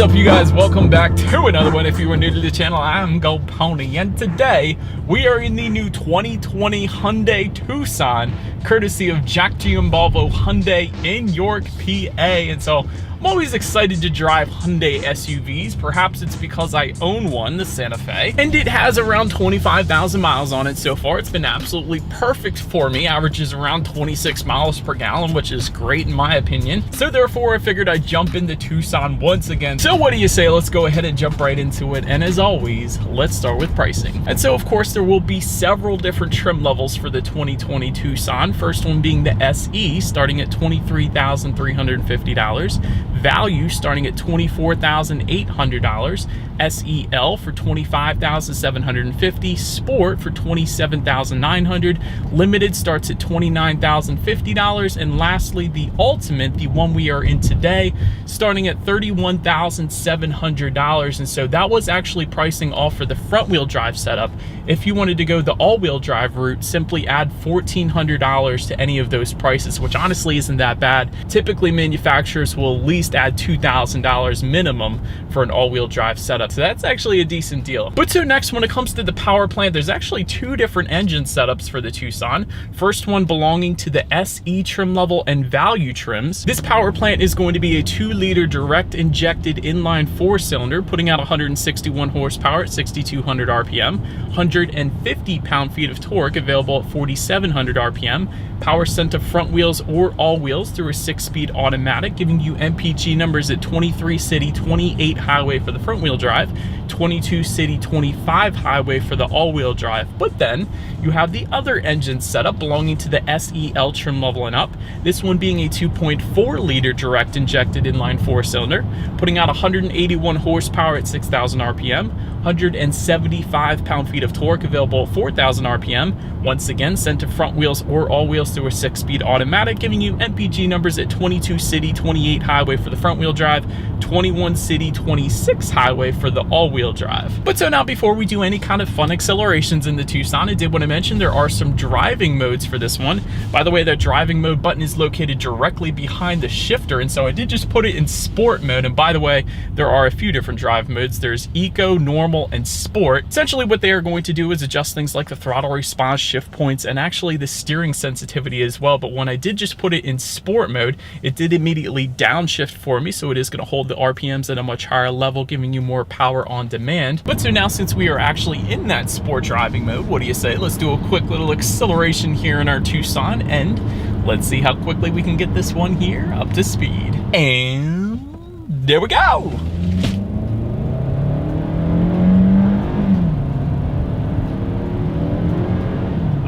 up, you guys? Welcome back to another one. If you are new to the channel, I'm Gold Pony, and today we are in the new 2020 Hyundai Tucson, courtesy of Jack Giambalvo Hyundai in York, PA. And so I'm always excited to drive Hyundai SUVs. Perhaps it's because I own one, the Santa Fe, and it has around 25,000 miles on it so far. It's been absolutely perfect for me. Averages around 26 miles per gallon, which is great in my opinion. So therefore, I figured I'd jump into Tucson once again. So what do you say? Let's go ahead and jump right into it. And as always, let's start with pricing. And so of course, there will be several different trim levels for the 2020 Tucson. First one being the SE, starting at $23,350. Value starting at $24,800, SEL for $25,750, Sport for $27,900, Limited starts at $29,050, and lastly the Ultimate, the one we are in today, starting at $31,700. And so that was actually pricing all for the front wheel drive setup. If you wanted to go the all-wheel drive route, simply add $1,400 to any of those prices, which honestly isn't that bad. Typically manufacturers will at least add $2,000 minimum for an all-wheel drive setup, so that's actually a decent deal. But so next, when it comes to the power plant, there's actually two different engine setups for the Tucson. First one belonging to the SE trim level and value trims. This power plant is going to be a 2-liter direct injected inline 4-cylinder, putting out 161 horsepower at 6,200 RPM, 150 pound-feet of torque, available at 4,700 RPM, power sent to front wheels or all wheels through a 6-speed automatic, giving you MPG numbers at 23 city, 28 highway for the front wheel drive, 22 city, 25 highway for the all-wheel drive. But then you have the other engine setup belonging to the SEL trim level and up. This one being a 2.4-liter direct injected inline 4-cylinder, putting out 181 horsepower at 6,000 RPM, 175 pound-feet of torque, available at 4,000 RPM. Once again, sent to front wheels or all wheels through a 6-speed automatic, giving you MPG numbers at 22 city, 28 highway for the front wheel drive, 21 city, 26 highway for the all-wheel drive. But so now, before we do any kind of fun accelerations in the Tucson, I did want to mention there are some driving modes for this one. By the way, that driving mode button is located directly behind the shifter, and so I did just put it in sport mode. And by the way, there are a few different drive modes. There's eco, normal, and sport. Essentially what they are going to do is adjust things like the throttle response, shift points, and actually the steering sensitivity as well. But when I did just put it in sport mode, it did immediately downshift for me, so it is going to hold the RPMs at a much higher level, giving you more power on demand. But so now, since we are actually in that sport driving mode, what do you say? Let's do a quick little acceleration here in our Tucson, and let's see how quickly we can get this one here up to speed. And there we go.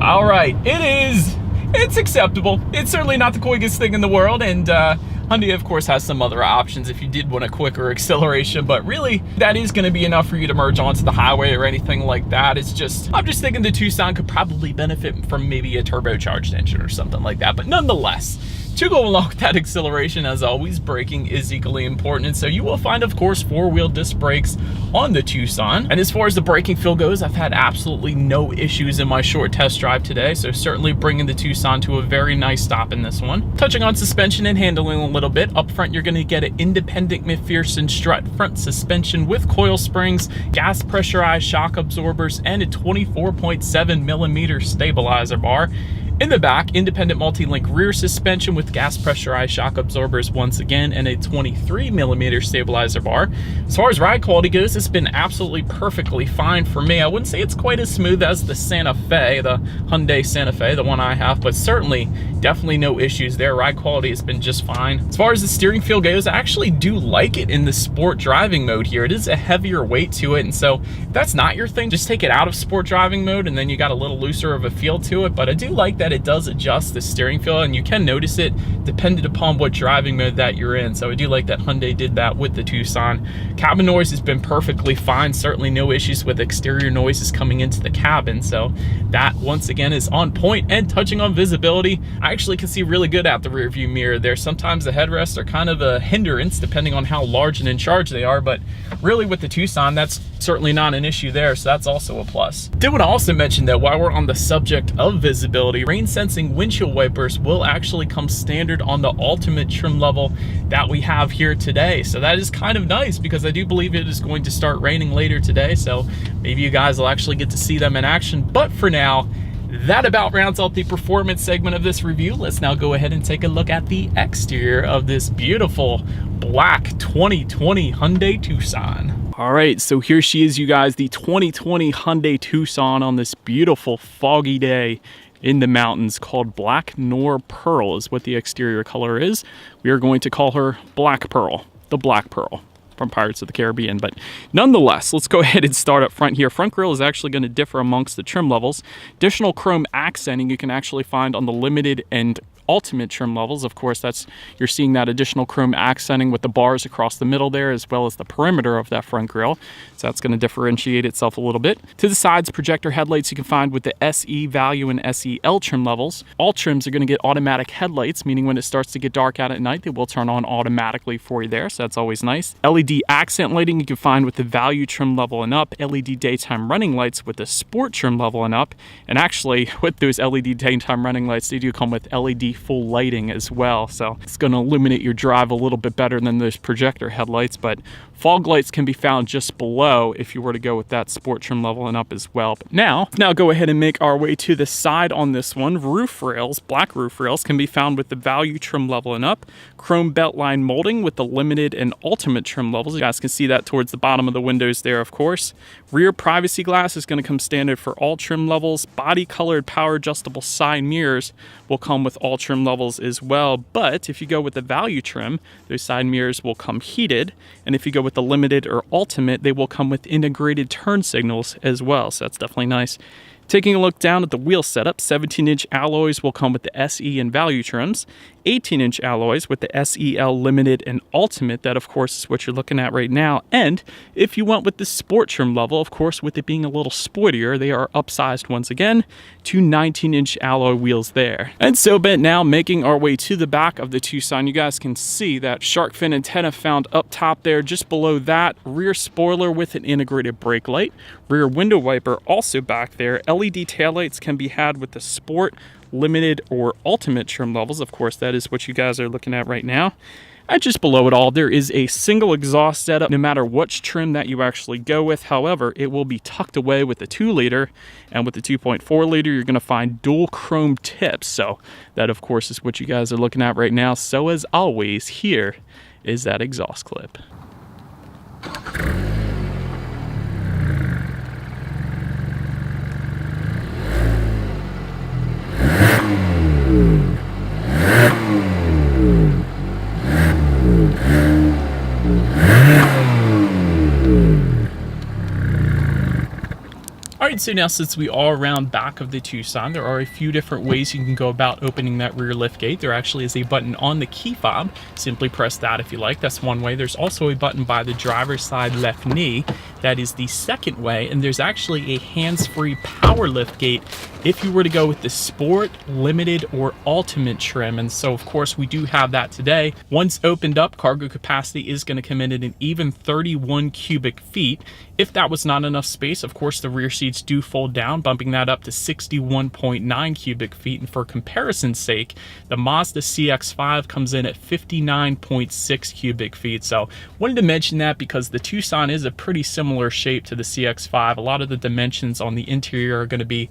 All right, it's acceptable. It's certainly not the quickest thing in the world, and Hyundai of course has some other options if you did want a quicker acceleration, but really that is going to be enough for you to merge onto the highway or anything like that. It's just, I'm just thinking the Tucson could probably benefit from maybe a turbocharged engine or something like that. But nonetheless, to go along with that acceleration, as always, braking is equally important. And so you will find, of course, 4-wheel disc brakes on the Tucson. And as far as the braking feel goes, I've had absolutely no issues in my short test drive today. So certainly bringing the Tucson to a very nice stop in this one. Touching on suspension and handling a little bit, up front, you're going to get an independent McPherson strut front suspension with coil springs, gas pressurized shock absorbers, and a 24.7 millimeter stabilizer bar. In the back, independent multi-link rear suspension with gas pressurized shock absorbers once again, and a 23 millimeter stabilizer bar. As far as ride quality goes, it's been absolutely perfectly fine for me. I wouldn't say it's quite as smooth as the Santa Fe, the Hyundai Santa Fe, the one I have, but certainly definitely no issues there. Ride quality has been just fine. As far as the steering feel goes, I actually do like it in the sport driving mode here. It is a heavier weight to it, and so if that's not your thing, just take it out of sport driving mode and then you got a little looser of a feel to it. But I do like that it does adjust the steering feel, and you can notice it dependent upon what driving mode that you're in. So I do like that Hyundai did that with the Tucson. Cabin noise has been perfectly fine. Certainly no issues with exterior noises coming into the cabin. So that once again is on point. And touching on visibility, I actually can see really good out the rear view mirror there. Sometimes the headrests are kind of a hindrance depending on how large and in charge they are, but really with the Tucson, that's certainly not an issue there. So that's also a plus. Did want to also mention that while we're on the subject of visibility, rain sensing windshield wipers will actually come standard on the ultimate trim level that we have here today. So that is kind of nice, because I do believe it is going to start raining later today, so maybe you guys will actually get to see them in action. But for now, that about rounds out the performance segment of this review. Let's now go ahead and take a look at the exterior of this beautiful black 2020 Hyundai Tucson. All right, so here she is, you guys, the 2020 Hyundai Tucson on this beautiful foggy day in the mountains, called Black Nor Pearl is what the exterior color is. We are going to call her Black Pearl, the Black Pearl from Pirates of the Caribbean. But nonetheless, let's go ahead and start up front here. Front grille is actually going to differ amongst the trim levels. Additional chrome accenting you can actually find on the limited and ultimate trim levels. Of course, you're seeing that additional chrome accenting with the bars across the middle there, as well as the perimeter of that front grille. So that's going to differentiate itself a little bit. To the sides, projector headlights you can find with the SE value and SEL trim levels. All trims are going to get automatic headlights, meaning when it starts to get dark out at night, they will turn on automatically for you there. So that's always nice. LED accent lighting you can find with the value trim level and up. LED daytime running lights with the sport trim level and up. And actually, with those LED daytime running lights, they do come with LED full lighting as well, so it's going to illuminate your drive a little bit better than those projector headlights. But fog lights can be found just below if you were to go with that sport trim level and up as well. But now go ahead and make our way to the side on this one. Roof rails, black roof rails, can be found with the value trim level and up. Chrome beltline molding with the limited and ultimate trim levels. You guys can see that towards the bottom of the windows there, of course. Rear privacy glass is going to come standard for all trim levels. Body colored power adjustable side mirrors will come with all trim levels as well. But if you go with the value trim, those side mirrors will come heated. And if you go with the limited or ultimate, they will come with integrated turn signals as well. So that's definitely nice. Taking a look down at the wheel setup, 17-inch alloys will come with the SE and value trims. 18-inch alloys with the SEL Limited and Ultimate. That, of course, is what you're looking at right now. And if you went with the sport trim level, of course, with it being a little sportier, they are upsized once again to 19-inch alloy wheels there. And so, but now making our way to the back of the Tucson, you guys can see that shark fin antenna found up top there. Just below that, rear spoiler with an integrated brake light. Rear window wiper also back there. LED taillights can be had with the sport, limited, or ultimate trim levels. Of course, that is what you guys are looking at right now. And just below it all, there is a single exhaust setup, no matter which trim that you actually go with. However, it will be tucked away with the 2-liter, and with the 2.4-liter, you're going to find dual chrome tips. So that, of course, is what you guys are looking at right now. So as always, here is that exhaust clip. All right, so now since we are around back of the Tucson, there are a few different ways you can go about opening that rear lift gate. There actually is a button on the key fob. Simply press that if you like. That's one way. There's also a button by the driver's side left knee. That is the second way. And there's actually a hands-free power lift gate if you were to go with the Sport, Limited, or Ultimate trim. And so, of course, we do have that today. Once opened up, cargo capacity is going to come in at an even 31 cubic feet. If that was not enough space, of course, the rear seats do fold down, bumping that up to 61.9 cubic feet. And for comparison's sake, the Mazda CX-5 comes in at 59.6 cubic feet. So wanted to mention that because the Tucson is a pretty similar shape to the CX-5. A lot of the dimensions on the interior are going to be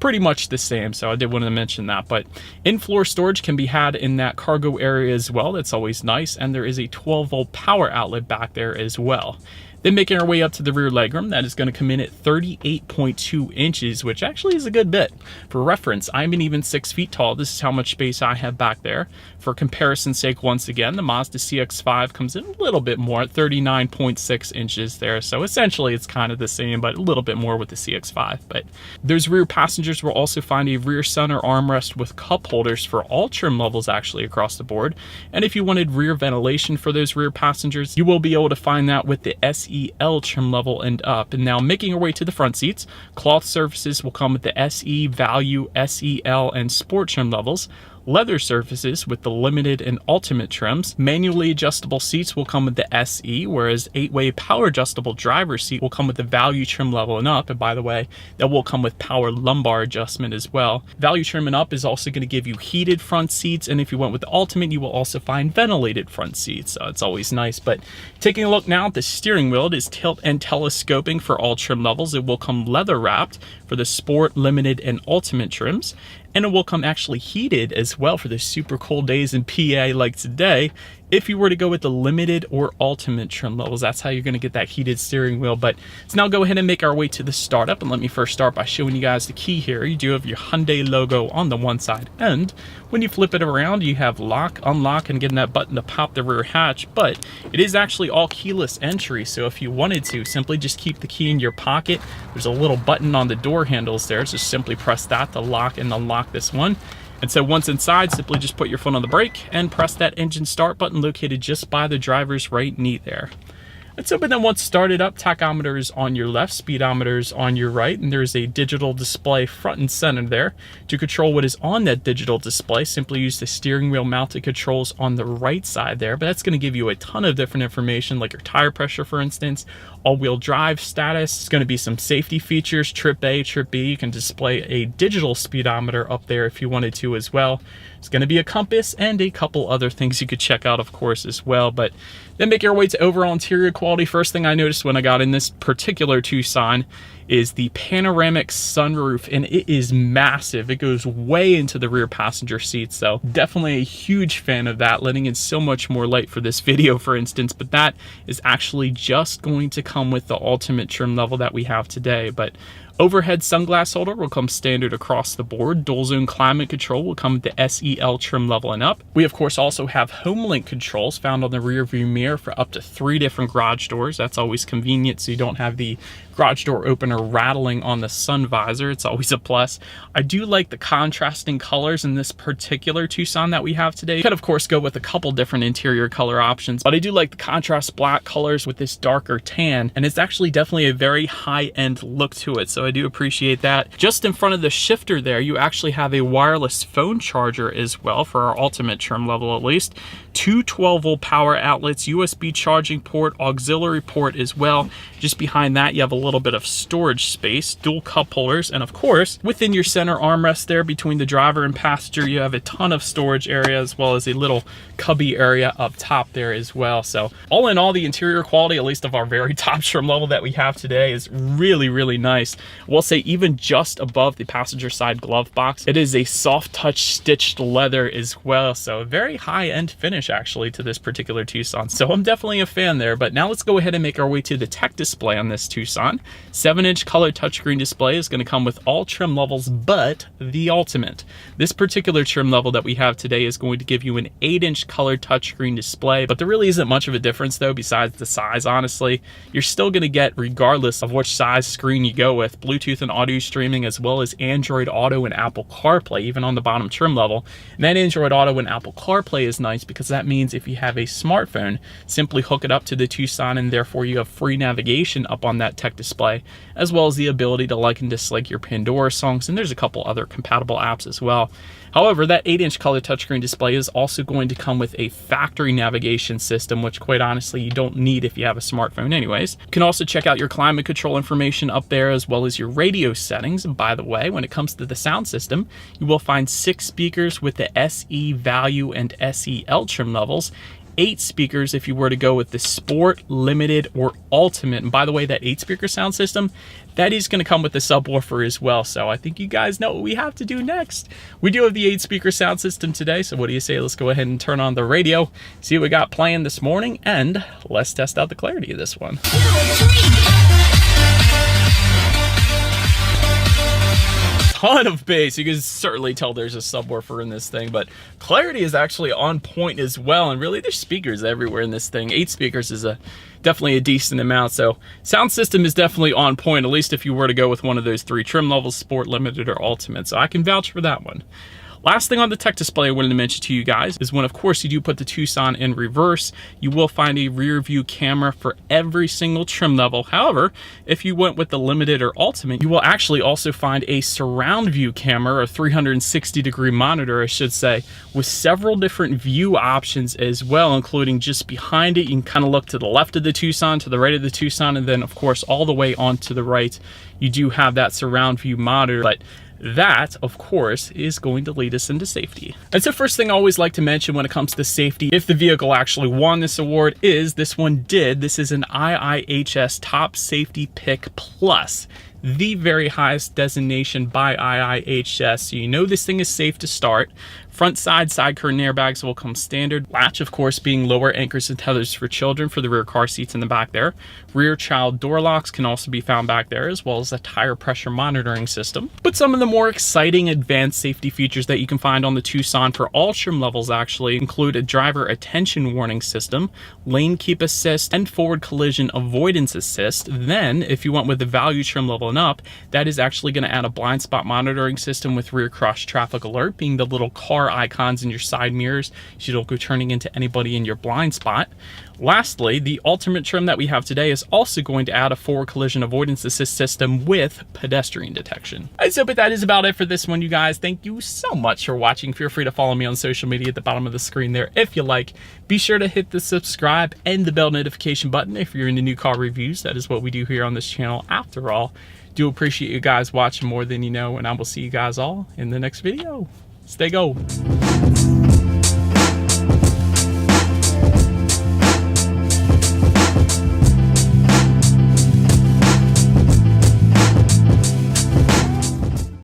pretty much the same, so I did want to mention that. But in-floor storage can be had in that cargo area as well. That's always nice. And there is a 12-volt power outlet back there as well. Then making our way up to the rear legroom, that is going to come in at 38.2 inches, which actually is a good bit. For reference, I'm an even 6 feet tall. This is how much space I have back there. For comparison's sake, once again, the Mazda CX-5 comes in a little bit more at 39.6 inches there. So essentially it's kind of the same, but a little bit more with the CX-5. But those rear passengers will also find a rear center armrest with cup holders for all trim levels actually across the board. And if you wanted rear ventilation for those rear passengers, you will be able to find that with the SEL trim level and up. And now making our way to the front seats, cloth surfaces will come with the SE, Value, SEL, and Sport trim levels. leather surfaces with the limited and ultimate trims. Manually adjustable seats will come with the SE, whereas 8-way power adjustable driver's seat will come with the value trim level and up. And by the way, that will come with power lumbar adjustment as well. Value trim and up is also going to give you heated front seats, and if you went with the ultimate, you will also find ventilated front seats, so it's always nice. But taking a look now at the steering wheel, it is tilt and telescoping for all trim levels. It will come leather wrapped for the sport, limited, and ultimate trims, and it will come actually heated as well for the super cold days in PA like today. If you were to go with the limited or ultimate trim levels, that's how you're going to get that heated steering wheel. But let's now go ahead and make our way to the startup, and let me first start by showing you guys the key here. You do have your Hyundai logo on the one side, and when you flip it around, you have lock, unlock, and getting that button to pop the rear hatch. But it is actually all keyless entry, so if you wanted to, simply just keep the key in your pocket. There's a little button on the door handles there, so simply press that to lock and unlock this one. And so once inside, simply just put your foot on the brake and press that engine start button located just by the driver's right knee there. And so, but then once started up, tachometer is on your left, speedometer is on your right, and there's a digital display front and center there. To control what is on that digital display, simply use the steering wheel mounted controls on the right side there, but that's going to give you a ton of different information, like your tire pressure, for instance, all-wheel drive status. It's going to be some safety features, trip A, trip B. You can display a digital speedometer up there if you wanted to as well. It's going to be a compass and a couple other things you could check out, of course, as well. But then make your way to overall interior quality. First thing I noticed when I got in this particular Tucson is the panoramic sunroof, and it is massive. It goes way into the rear passenger seat, so definitely a huge fan of that, letting in so much more light for this video, for instance. But that is actually just going to come with the ultimate trim level that we have today. But overhead sunglass holder will come standard across the board. Dual zone climate control will come with the SEL trim level and up. We of course also have home link controls found on the rear view mirror for up to 3 different garage doors. That's always convenient, so you don't have the garage door opener rattling on the sun visor. It's always a plus. I do like the contrasting colors in this particular Tucson that we have today. You could of course go with a couple different interior color options, but I do like the contrast black colors with this darker tan, and it's actually definitely a very high-end look to it, so I do appreciate that. Just in front of the shifter there, you actually have a wireless phone charger as well for our ultimate trim level at least. 2 12-volt power outlets, USB charging port, auxiliary port as well. Just behind that, you have a little bit of storage space, dual cup holders, and of course, within your center armrest there between the driver and passenger, you have a ton of storage area as well as a little cubby area up top there as well. So all in all, the interior quality, at least of our very top trim level that we have today, is really, really nice. We'll say even just above the passenger side glove box, it is a soft touch stitched leather as well. So a very high-end finish actually to this particular Tucson. So I'm definitely a fan there. But now let's go ahead and make our way to the tech display on this Tucson. 7-inch color touchscreen display is going to come with all trim levels but the ultimate. This particular trim level that we have today is going to give you an 8-inch color touchscreen display, but there really isn't much of a difference though besides the size. Honestly, you're still going to get, regardless of which size screen you go with, Bluetooth and audio streaming, as well as Android Auto and Apple CarPlay, even on the bottom trim level. And that Android Auto and Apple CarPlay is nice because that means if you have a smartphone, simply hook it up to the Tucson, and therefore you have free navigation up on that tech display, as well as the ability to like and dislike your Pandora songs, and there's a couple other compatible apps as well. However, that 8-inch color touchscreen display is also going to come with a factory navigation system, which quite honestly you don't need if you have a smartphone anyways. You can also check out your climate control information up there, as well as your radio settings. And by the way, when it comes to the sound system, you will find 6 speakers with the SE value and SEL trim levels, 8 speakers if you were to go with the Sport, Limited, or Ultimate. And by the way, that 8-speaker sound system, that is going to come with the subwoofer as well. So I think you guys know what we have to do next. We do have the 8-speaker sound system today, so what do you say? Let's go ahead and turn on the radio, see what we got playing this morning, and let's test out the clarity of this one. Ton of bass. You can certainly tell there's a subwoofer in this thing, but clarity is actually on point as well, and really there's speakers everywhere in this thing. 8 speakers is definitely a decent amount, so sound system is definitely on point, at least if you were to go with one of those 3 trim levels, Sport, Limited, or Ultimate, so I can vouch for that one. Last thing on the tech display I wanted to mention to you guys is when, of course, you do put the Tucson in reverse, you will find a rear view camera for every single trim level. However, if you went with the Limited or Ultimate, you will actually also find a surround view camera, or 360-degree monitor, I should say, with several different view options as well, including just behind it. You can kind of look to the left of the Tucson, to the right of the Tucson, and then, of course, all the way onto the right, you do have that surround view monitor. But that, of course, is going to lead us into safety. And so first thing I always like to mention when it comes to safety, if the vehicle actually won this award, is this one did. This is an IIHS Top Safety Pick Plus, the very highest designation by IIHS. So you know this thing is safe to start. Front side curtain airbags will come standard. Latch, of course, being lower anchors and tethers for children for the rear car seats in the back there. Rear child door locks can also be found back there, as well as a tire pressure monitoring system. But some of the more exciting advanced safety features that you can find on the Tucson for all trim levels actually include a driver attention warning system, lane keep assist, and forward collision avoidance assist. Then, if you went with the value trim level and up, that is actually going to add a blind spot monitoring system with rear cross traffic alert, being the little car icons in your side mirrors, so you don't go turning into anybody in your blind spot. Lastly, the Ultimate trim that we have today is also going to add a forward collision avoidance assist system with pedestrian detection. So, but that is about it for this one, you guys. Thank you so much for watching. Feel free to follow me on social media at the bottom of the screen there if you like. Be sure to hit the subscribe and the bell notification button if you're into new car reviews. That is what we do here on this channel after all. Do appreciate you guys watching more than you know, and I will see you guys all in the next video. Stay gold.